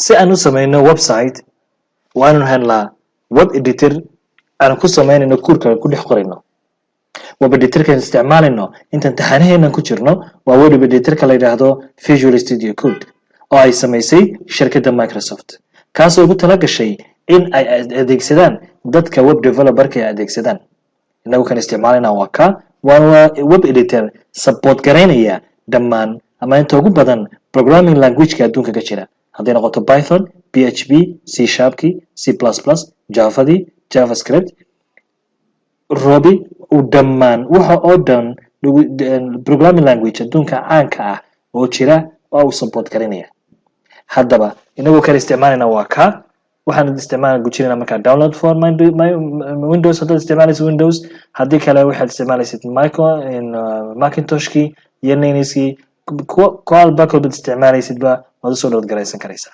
si aanu sameeyno website waanu helnaa web editor aan ku sameeyno kurka ku dhex qorayno web editor kan isticmaalino inta taxanaheena ku jirno waa web editor ka la yiraahdo Visual Studio Code oo ay sameysay shirkadda Microsoft kaas oo ugu tala gashay in ay adeegsadaan dadka web developer-ka ay adeegsadaan inagu kan isticmaalina waa web editor support gareynaya dhammaan ama inta ugu badan programming language-ka adduunka ka jira haddii noqoto Python, PHP, C#, C++, Java, JavaScript, Ruby ودمان waxa oo dhan programming language adduunka caanka ah oo jira oo support gareynaya haddaba inagu kan isticmaalina waxaan isticmaalaa gujirina marka download for my Windows hadda isticmaalaysa Windows haddii kale waxaad isticmaalaysid Macintosh-ki iyo Linux-ki qual background isticmaalaysid ba waad soo download gareysan karaysaa